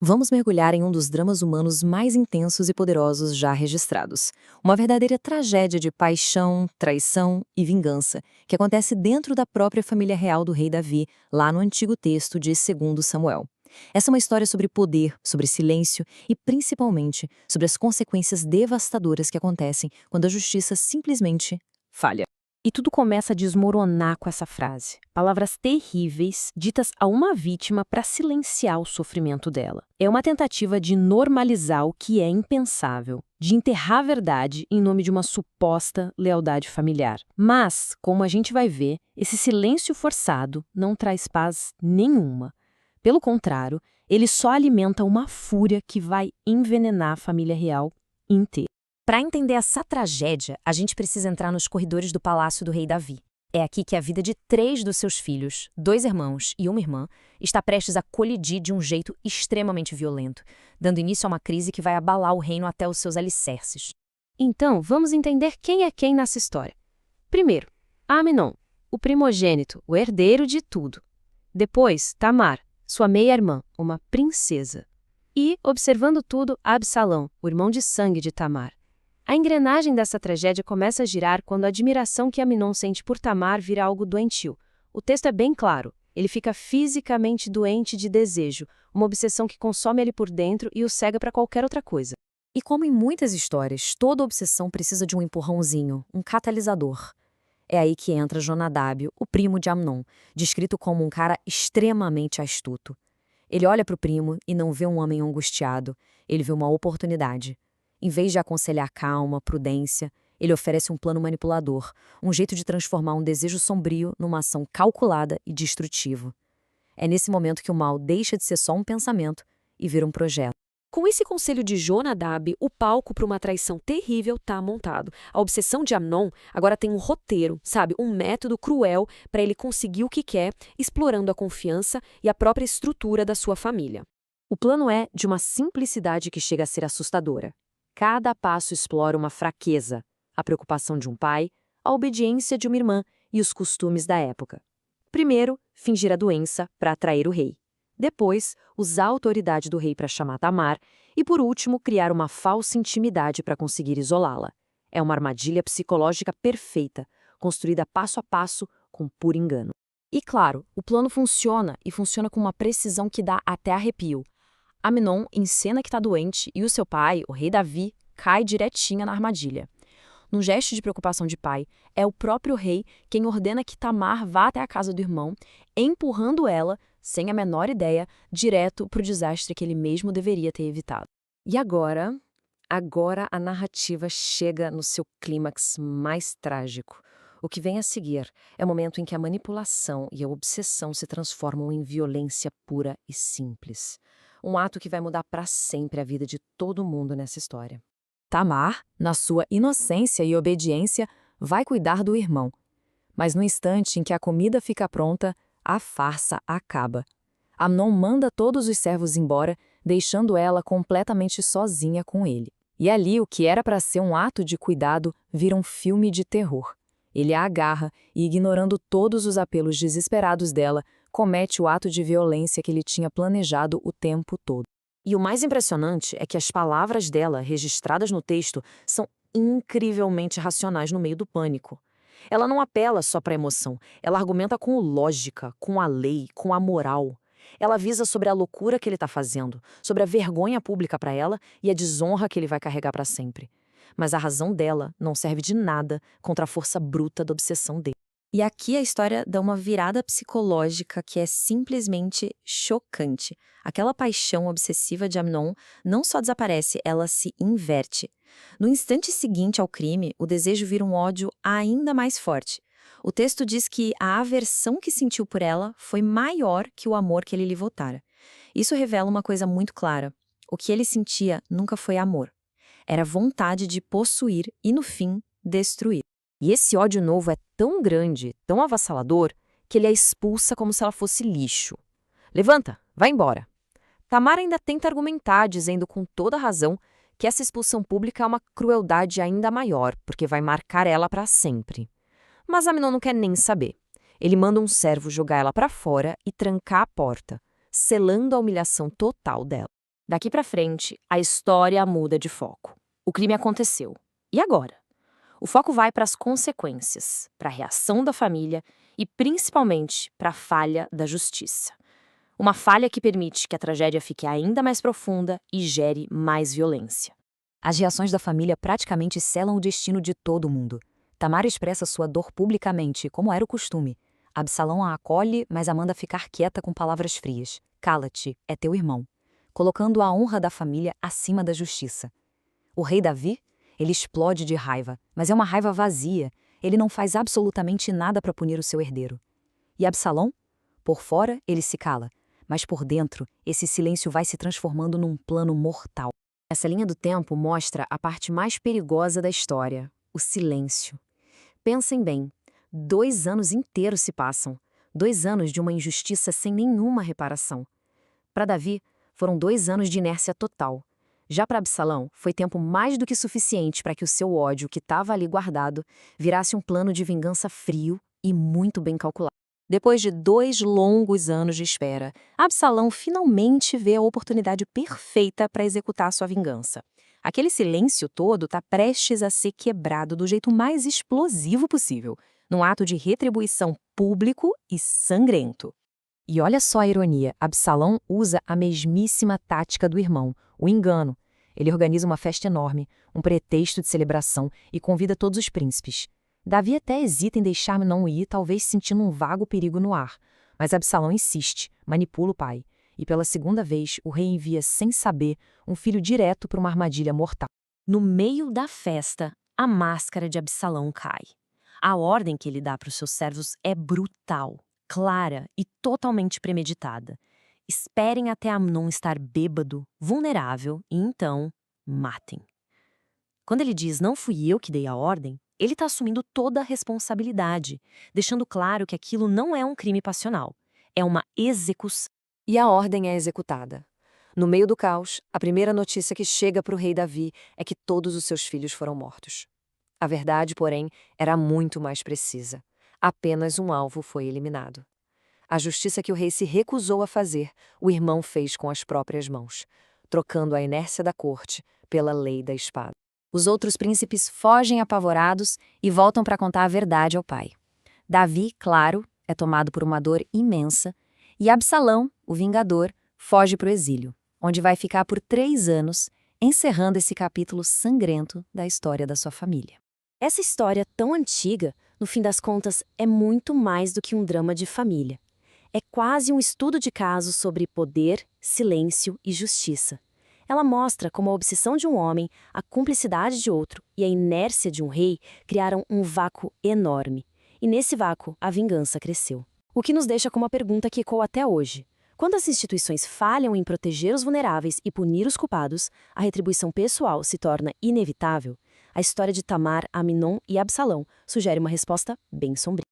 Vamos mergulhar em um dos dramas humanos mais intensos e poderosos já registrados. Uma verdadeira tragédia de paixão, traição e vingança, que acontece dentro da própria família real do rei Davi, lá no antigo texto de 2 Samuel. Essa é uma história sobre poder, sobre silêncio e, principalmente, sobre as consequências devastadoras que acontecem quando a justiça simplesmente falha. E tudo começa a desmoronar com essa frase. Palavras terríveis ditas a uma vítima para silenciar o sofrimento dela. É uma tentativa de normalizar o que é impensável, de enterrar a verdade em nome de uma suposta lealdade familiar. Mas, como a gente vai ver, esse silêncio forçado não traz paz nenhuma. Pelo contrário, ele só alimenta uma fúria que vai envenenar a família real inteira. Para entender essa tragédia, a gente precisa entrar nos corredores do palácio do rei Davi. É aqui que a vida de 3 dos seus filhos, 2 irmãos e uma irmã, está prestes a colidir de um jeito extremamente violento, dando início a uma crise que vai abalar o reino até os seus alicerces. Então, vamos entender quem é quem nessa história. Primeiro, Amnon, o primogênito, o herdeiro de tudo. Depois, Tamar, sua meia-irmã, uma princesa. E, observando tudo, Absalão, o irmão de sangue de Tamar. A engrenagem dessa tragédia começa a girar quando a admiração que Amnon sente por Tamar vira algo doentio. O texto é bem claro. Ele fica fisicamente doente de desejo, uma obsessão que consome ele por dentro e o cega para qualquer outra coisa. E como em muitas histórias, toda obsessão precisa de um empurrãozinho, um catalisador. É aí que entra Jonadab, o primo de Amnon, descrito como um cara extremamente astuto. Ele olha para o primo e não vê um homem angustiado, ele vê uma oportunidade. Em vez de aconselhar calma, prudência, ele oferece um plano manipulador, um jeito de transformar um desejo sombrio numa ação calculada e destrutiva. É nesse momento que o mal deixa de ser só um pensamento e vira um projeto. Com esse conselho de Jonadab, o palco para uma traição terrível está montado. A obsessão de Amnon agora tem um roteiro, sabe? Um método cruel para ele conseguir o que quer, explorando a confiança e a própria estrutura da sua família. O plano é de uma simplicidade que chega a ser assustadora. Cada passo explora uma fraqueza, a preocupação de um pai, a obediência de uma irmã e os costumes da época. Primeiro, fingir a doença para atrair o rei. Depois, usar a autoridade do rei para chamar Tamar. E, por último, criar uma falsa intimidade para conseguir isolá-la. É uma armadilha psicológica perfeita, construída passo a passo com puro engano. E, claro, o plano funciona e funciona com uma precisão que dá até arrepio. Amnon encena que está doente e o seu pai, o rei Davi, cai direitinho na armadilha. Num gesto de preocupação de pai, é o próprio rei quem ordena que Tamar vá até a casa do irmão, empurrando ela, sem a menor ideia, direto para o desastre que ele mesmo deveria ter evitado. E agora a narrativa chega no seu clímax mais trágico. O que vem a seguir é o momento em que a manipulação e a obsessão se transformam em violência pura e simples. Um ato que vai mudar para sempre a vida de todo mundo nessa história. Tamar, na sua inocência e obediência, vai cuidar do irmão. Mas no instante em que a comida fica pronta, a farsa acaba. Amnon manda todos os servos embora, deixando ela completamente sozinha com ele. E ali o que era para ser um ato de cuidado vira um filme de terror. Ele a agarra e, ignorando todos os apelos desesperados dela, comete o ato de violência que ele tinha planejado o tempo todo. E o mais impressionante é que as palavras dela, registradas no texto, são incrivelmente racionais no meio do pânico. Ela não apela só para a emoção, ela argumenta com lógica, com a lei, com a moral. Ela avisa sobre a loucura que ele está fazendo, sobre a vergonha pública para ela e a desonra que ele vai carregar para sempre. Mas a razão dela não serve de nada contra a força bruta da obsessão dele. E aqui a história dá uma virada psicológica que é simplesmente chocante. Aquela paixão obsessiva de Amnon não só desaparece, ela se inverte. No instante seguinte ao crime, o desejo vira um ódio ainda mais forte. O texto diz que a aversão que sentiu por ela foi maior que o amor que ele lhe votara. Isso revela uma coisa muito clara. O que ele sentia nunca foi amor. Era vontade de possuir e, no fim, destruir. E esse ódio novo é tão grande, tão avassalador, que ele a expulsa como se ela fosse lixo. Levanta, vai embora. Tamar ainda tenta argumentar, dizendo com toda razão que essa expulsão pública é uma crueldade ainda maior, porque vai marcar ela para sempre. Mas Amnon não quer nem saber. Ele manda um servo jogar ela para fora e trancar a porta, selando a humilhação total dela. Daqui para frente, a história muda de foco. O crime aconteceu. E agora? O foco vai para as consequências, para a reação da família e, principalmente, para a falha da justiça. Uma falha que permite que a tragédia fique ainda mais profunda e gere mais violência. As reações da família praticamente selam o destino de todo mundo. Tamar expressa sua dor publicamente, como era o costume. Absalão a acolhe, mas a manda ficar quieta com palavras frias. Cala-te, é teu irmão. Colocando a honra da família acima da justiça. O rei Davi? Ele explode de raiva, mas é uma raiva vazia. Ele não faz absolutamente nada para punir o seu herdeiro. E Absalão? Por fora, ele se cala, mas por dentro, esse silêncio vai se transformando num plano mortal. Essa linha do tempo mostra a parte mais perigosa da história, o silêncio. Pensem bem, 2 anos inteiros se passam, 2 anos de uma injustiça sem nenhuma reparação. Para Davi, foram 2 anos de inércia total. Já para Absalão, foi tempo mais do que suficiente para que o seu ódio, que estava ali guardado, virasse um plano de vingança frio e muito bem calculado. Depois de 2 longos anos de espera, Absalão finalmente vê a oportunidade perfeita para executar sua vingança. Aquele silêncio todo está prestes a ser quebrado do jeito mais explosivo possível, num ato de retribuição público e sangrento. E olha só a ironia, Absalão usa a mesmíssima tática do irmão, o engano. Ele organiza uma festa enorme, um pretexto de celebração e convida todos os príncipes. Davi até hesita em deixar Amnon ir, talvez sentindo um vago perigo no ar. Mas Absalão insiste, manipula o pai. E pela segunda vez, o rei envia, sem saber, um filho direto para uma armadilha mortal. No meio da festa, a máscara de Absalão cai. A ordem que ele dá para os seus servos é brutal, clara e totalmente premeditada. Esperem até Amnon estar bêbado, vulnerável e então matem. Quando ele diz não fui eu que dei a ordem, ele está assumindo toda a responsabilidade, deixando claro que aquilo não é um crime passional, é uma execução. E a ordem é executada. No meio do caos, a primeira notícia que chega para o rei Davi é que todos os seus filhos foram mortos. A verdade, porém, era muito mais precisa. Apenas um alvo foi eliminado. A justiça que o rei se recusou a fazer, o irmão fez com as próprias mãos, trocando a inércia da corte pela lei da espada. Os outros príncipes fogem apavorados e voltam para contar a verdade ao pai. Davi, claro, é tomado por uma dor imensa, e Absalão, o vingador, foge para o exílio, onde vai ficar por 3 anos, encerrando esse capítulo sangrento da história da sua família. Essa história tão antiga, no fim das contas, é muito mais do que um drama de família. É quase um estudo de caso sobre poder, silêncio e justiça. Ela mostra como a obsessão de um homem, a cumplicidade de outro e a inércia de um rei criaram um vácuo enorme. E nesse vácuo, a vingança cresceu. O que nos deixa com uma pergunta que ecoa até hoje. Quando as instituições falham em proteger os vulneráveis e punir os culpados, a retribuição pessoal se torna inevitável. A história de Tamar, Amnon e Absalão sugere uma resposta bem sombria.